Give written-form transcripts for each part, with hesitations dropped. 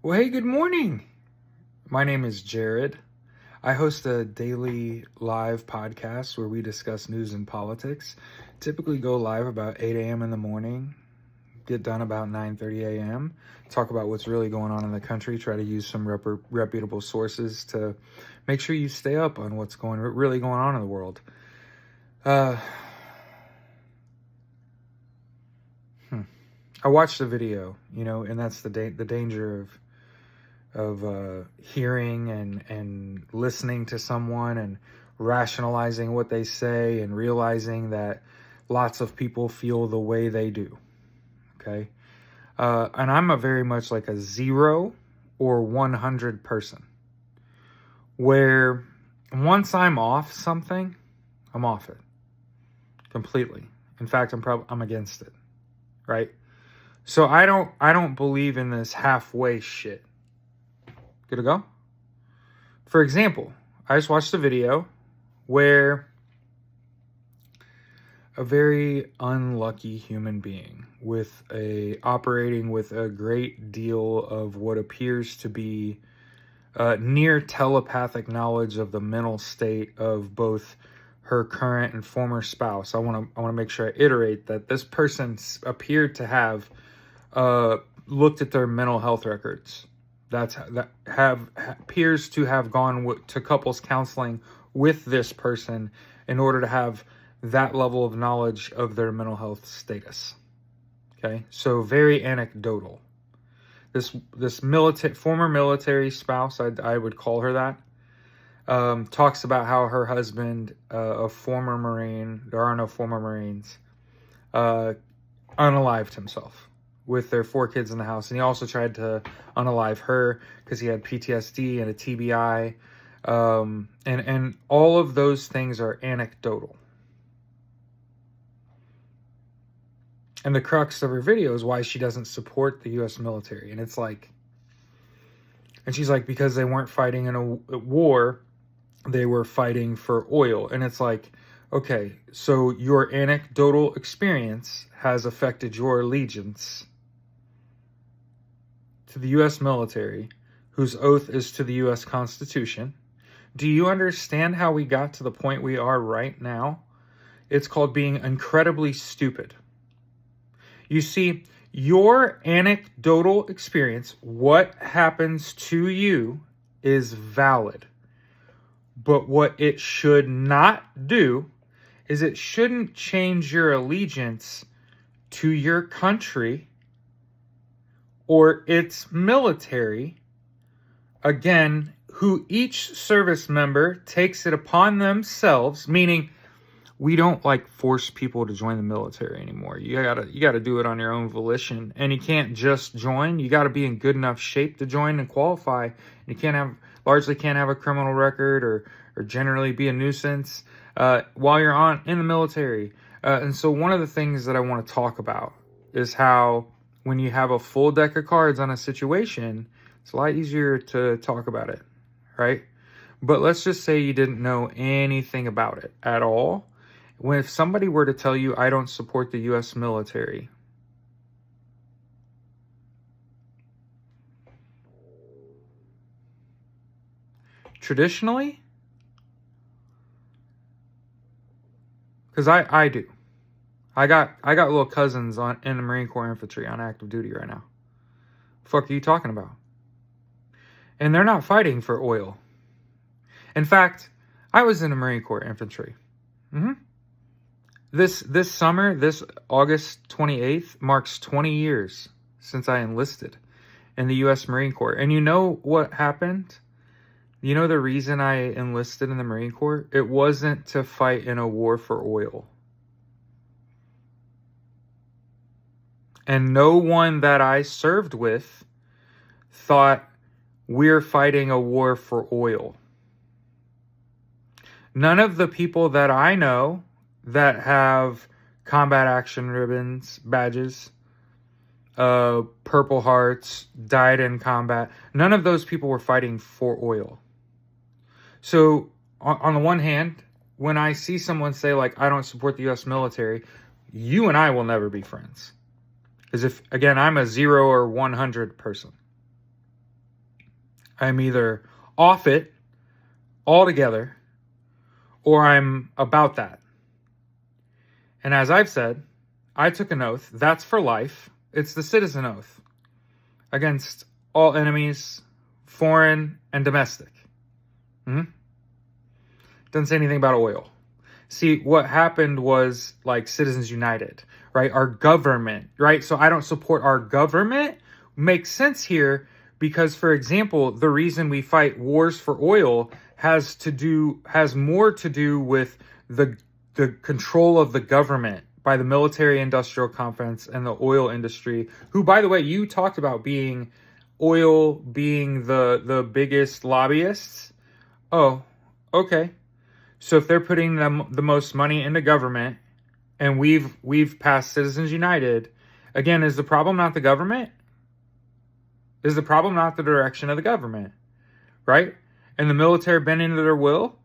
Well, hey, good morning. My name is Jared. I host a daily live podcast where we discuss news and politics. Typically go live about 8 a.m. in the morning, get done about 9:30 a.m., talk about what's really going on in the country, try to use some reputable sources to make sure you stay up on what's really going on in the world. I watched the video, and that's the danger of hearing and listening to someone and rationalizing what they say and realizing that lots of people feel the way they do. Okay. And I'm a very much like a 0 or 100 person, where once I'm off something, I'm off it completely. In fact, I'm against it. Right. So I don't believe in this halfway shit. Good to go? For example, I just watched a video where a very unlucky human being operating with a great deal of what appears to be near telepathic knowledge of the mental state of both her current and former spouse. I want to make sure I iterate that this person appeared to have looked at their mental health records. Appears to have gone to couples counseling with this person in order to have that level of knowledge of their mental health status. Okay, so very anecdotal. This former military spouse, I would call her that, talks about how her husband, a former Marine, there are no former Marines, unalived himself with their 4 kids in the house. And he also tried to unalive her because he had PTSD and a TBI. And all of those things are anecdotal. And the crux of her video is why she doesn't support the U.S. military. And it's like, and she's like, because they weren't fighting in a war, they were fighting for oil. And it's like, okay, so your anecdotal experience has affected your allegiance to the U.S. military, whose oath is to the U.S. Constitution. Do you understand how we got to the point we are right now? It's called being incredibly stupid. You see, your anecdotal experience, what happens to you, is valid. But what it should not do is it shouldn't change your allegiance to your country or its military, again, who each service member takes it upon themselves, meaning we don't force people to join the military anymore. You gotta do it on your own volition, and you can't just join. You got to be in good enough shape to join and qualify. You can't have a criminal record or generally be a nuisance while you're in the military. And so one of the things that I want to talk about is how when you have a full deck of cards on a situation, it's a lot easier to talk about it, right? But let's just say you didn't know anything about it at all. If somebody were to tell you, I don't support the U.S. military, traditionally, because I do. I got little cousins in the Marine Corps infantry on active duty right now. Fuck are you talking about? And they're not fighting for oil. In fact, I was in the Marine Corps infantry. This summer, this August 28th, marks 20 years since I enlisted in the U.S. Marine Corps. And you know what happened? You know the reason I enlisted in the Marine Corps? It wasn't to fight in a war for oil. And no one that I served with thought we're fighting a war for oil. None of the people that I know that have combat action ribbons, badges, Purple Hearts, died in combat, none of those people were fighting for oil. So on the one hand, when I see someone say I don't support the U.S. military, you and I will never be friends. Because I'm a 0 or 100 person. I'm either off it altogether or I'm about that. And as I've said, I took an oath. That's for life. It's the citizen oath against all enemies, foreign and domestic. Doesn't say anything about oil. See, what happened was like Citizens United, right? Our government, right? So I don't support our government. Makes sense here because, for example, the reason we fight wars for oil has more to do with the control of the government by the military-industrial complex and the oil industry, who, by the way, you talked about being the biggest lobbyists. Oh, okay. So if they're putting the most money into government, and we've passed Citizens United, again, is the problem not the government? Is the problem not the direction of the government, right? And the military bending to their will?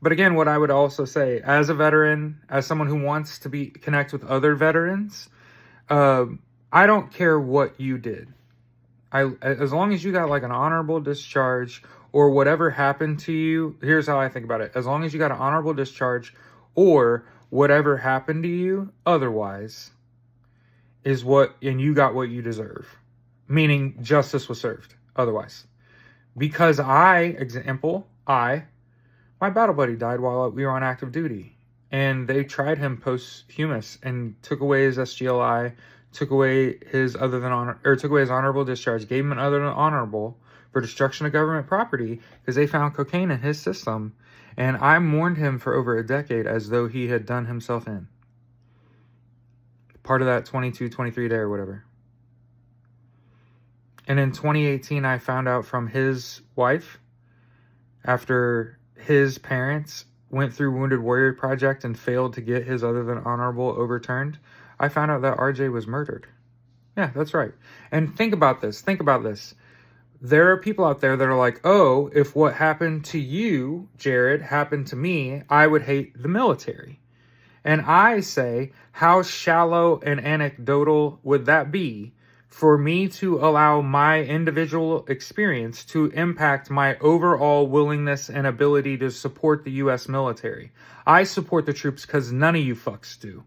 But again, what I would also say, as a veteran, as someone who wants to connect with other veterans, I don't care what you did. As long as you got like an honorable discharge or whatever happened to you, here's how I think about it. As long as you got an honorable discharge or whatever happened to you otherwise and you got what you deserve. Meaning justice was served otherwise. Because my battle buddy died while we were on active duty. And they tried him posthumous and took away his SGLI, took away his honorable discharge, gave him an other than honorable for destruction of government property because they found cocaine in his system. And I mourned him for over a decade as though he had done himself in. Part of that 22, 23 day or whatever. And in 2018, I found out from his wife, after his parents went through Wounded Warrior Project and failed to get his other than honorable overturned, I found out that RJ was murdered. Yeah, that's right. And think about this. There are people out there that are like, oh, if what happened to you, Jared, happened to me, I would hate the military. And I say, how shallow and anecdotal would that be for me to allow my individual experience to impact my overall willingness and ability to support the U.S. military? I support the troops because none of you fucks do.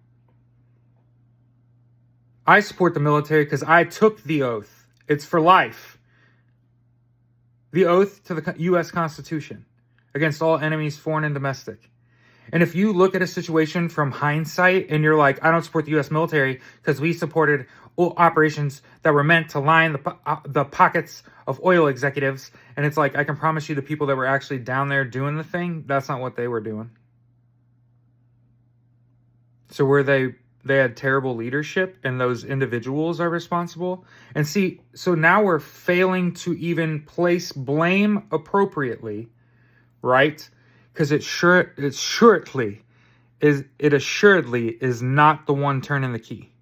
I support the military because I took the oath. It's for life. The oath to the U.S. Constitution against all enemies, foreign and domestic. And if you look at a situation from hindsight and you're like, I don't support the U.S. military because we supported operations that were meant to line the pockets of oil executives, and it's like, I can promise you the people that were actually down there doing the thing, that's not what they were doing. So were they had terrible leadership and those individuals are responsible? And see, so now we're failing to even place blame appropriately, right? Because it assuredly is not the one turning the key.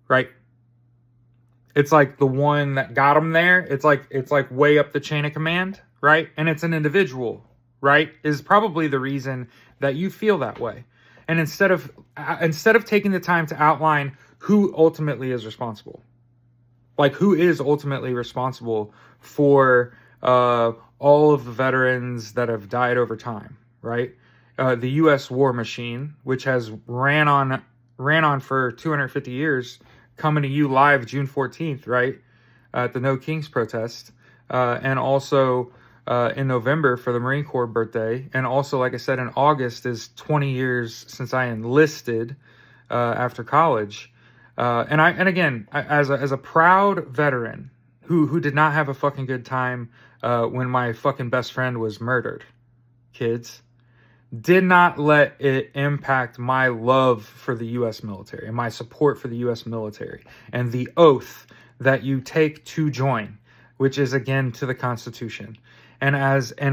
Right? It's like the one that got him there. It's like way up the chain of command, right? And it's an individual, right? Is probably the reason that you feel that way. And instead of taking the time to outline who ultimately is responsible, like who is ultimately responsible for all of the veterans that have died over time, right? The U.S. war machine, which has ran on for 250 years, coming to you live June 14th, right? At the No Kings protest. And also in November for the Marine Corps birthday. And also, like I said, in August is 20 years since I enlisted after college. And again, as a proud veteran who did not have a fucking good time when my fucking best friend was murdered, kids, did not let it impact my love for the U.S. military and my support for the U.S. military and the oath that you take to join, which is again to the Constitution. And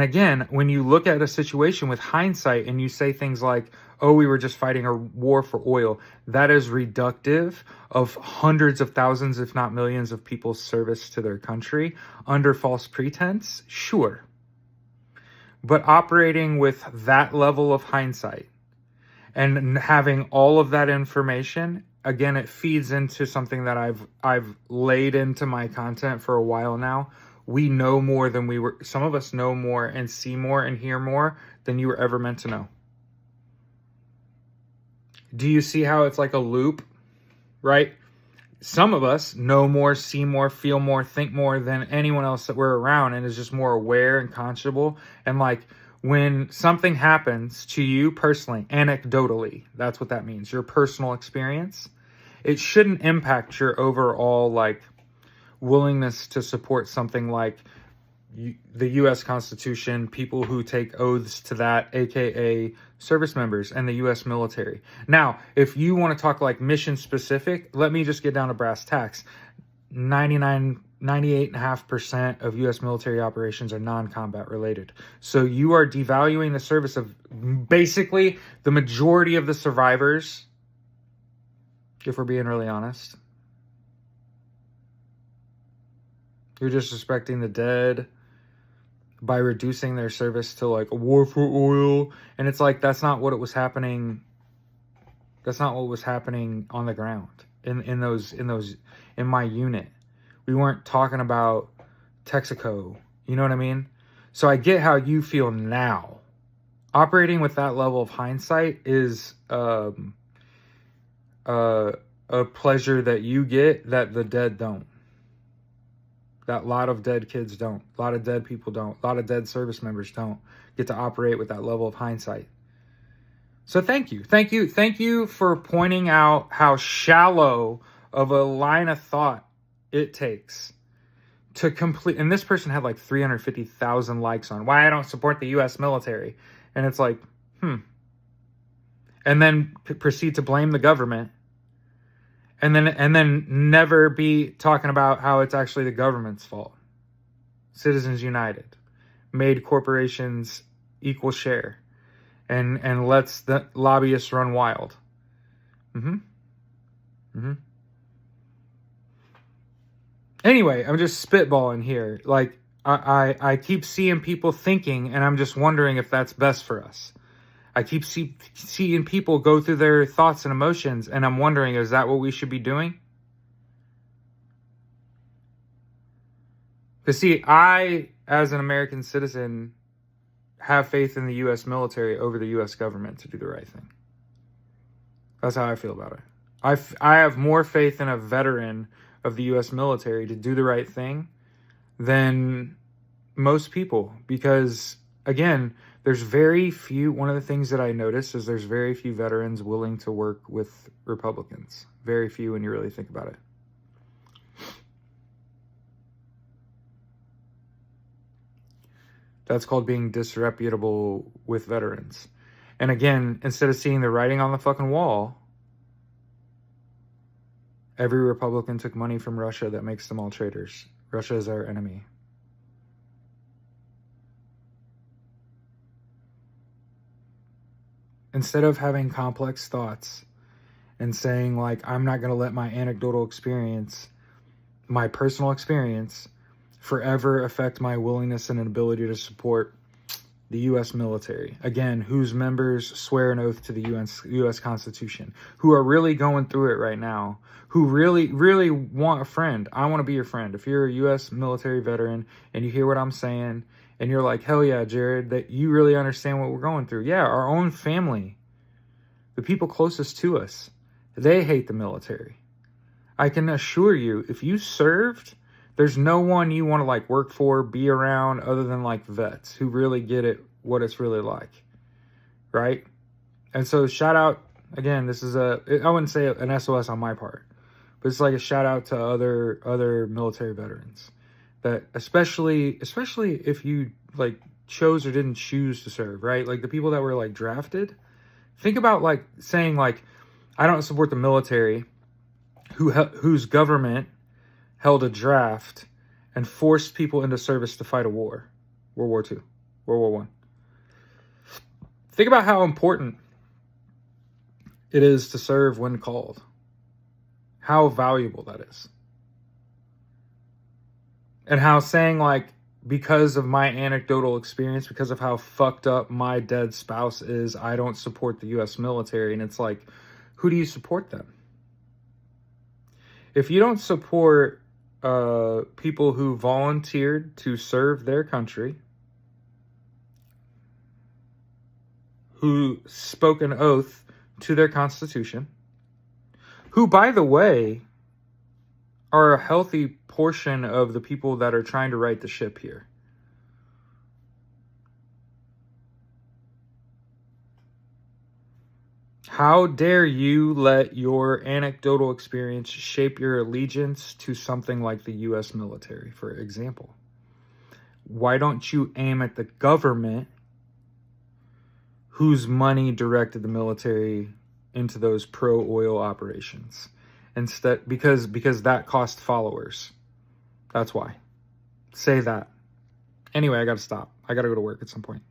again, when you look at a situation with hindsight and you say things like, oh, we were just fighting a war for oil, that is reductive of hundreds of thousands, if not millions of people's service to their country under false pretense, sure. But operating with that level of hindsight and having all of that information, again, it feeds into something that I've laid into my content for a while now, we know more than some of us know more and see more and hear more than you were ever meant to know. Do you see how it's like a loop, right? Some of us know more, see more, feel more, think more than anyone else that we're around, and is just more aware and conscionable. And like when something happens to you personally, anecdotally, that's what that means, your personal experience, it shouldn't impact your overall like willingness to support something like the U.S. Constitution, people who take oaths to that, aka service members and the U.S. military. Now, if you want to talk like mission specific, let me just get down to brass tacks. 98.5% of U.S. military operations are non-combat related. So you are devaluing the service of basically the majority of the survivors, if we're being really honest. You're disrespecting the dead by reducing their service to like a war for oil. And it's like, that's not what was happening. That's not what was happening on the ground in my unit. We weren't talking about Texaco. You know what I mean? So I get how you feel now. Operating with that level of hindsight is a pleasure that you get that the dead don't. That a lot of dead kids don't. A lot of dead people don't. A lot of dead service members don't get to operate with that level of hindsight. So thank you. Thank you. Thank you for pointing out how shallow of a line of thought it takes to complete. And this person had like 350,000 likes on why I don't support the U.S. military. And it's like, And then proceed to blame the government. And then never be talking about how it's actually the government's fault. Citizens United made corporations equal share and lets the lobbyists run wild. Anyway, I'm just spitballing here. Like I keep seeing people thinking, and I'm just wondering if that's best for us. I keep seeing people go through their thoughts and emotions, and I'm wondering, is that what we should be doing? Because see, I, as an American citizen, have faith in the U.S. military over the U.S. government to do the right thing. That's how I feel about it. I have more faith in a veteran of the U.S. military to do the right thing than most people. Because, again, there's very few, one of the things that I noticed is there's very few veterans willing to work with Republicans. Very few when you really think about it. That's called being disreputable with veterans. And again, instead of seeing the writing on the fucking wall, every Republican took money from Russia that makes them all traitors. Russia is our enemy. Instead of having complex thoughts and saying, like, I'm not going to let my anecdotal experience, my personal experience, forever affect my willingness and ability to support the U.S. military. Again, whose members swear an oath to the U.S. Constitution, who are really going through it right now, who really, really want a friend. I want to be your friend. If you're a U.S. military veteran and you hear what I'm saying, and you're like, hell yeah, Jared, that you really understand what we're going through. Yeah, our own family, the people closest to us, they hate the military. I can assure you, if you served, there's no one you want to like work for, be around, other than like vets who really get it, what it's really like, right? And so shout out, again, this is I wouldn't say an SOS on my part, but it's like a shout out to other military veterans. That especially if you like chose or didn't choose to serve, right? Like the people that were like drafted. Think about like saying like, I don't support the military, whose government held a draft and forced people into service to fight a war, World War II, World War I. Think about how important it is to serve when called. How valuable that is. And how saying like, because of my anecdotal experience, because of how fucked up my dead spouse is, I don't support the U.S. military. And it's like, who do you support then? If you don't support people who volunteered to serve their country, who spoke an oath to their Constitution, who, by the way, are a healthy portion of the people that are trying to right the ship here. How dare you let your anecdotal experience shape your allegiance to something like the U.S. military, for example? Why don't you aim at the government whose money directed the military into those pro-oil operations? Instead, because that cost followers. That's why. Say that. Anyway, I got to stop. I got to go to work at some point.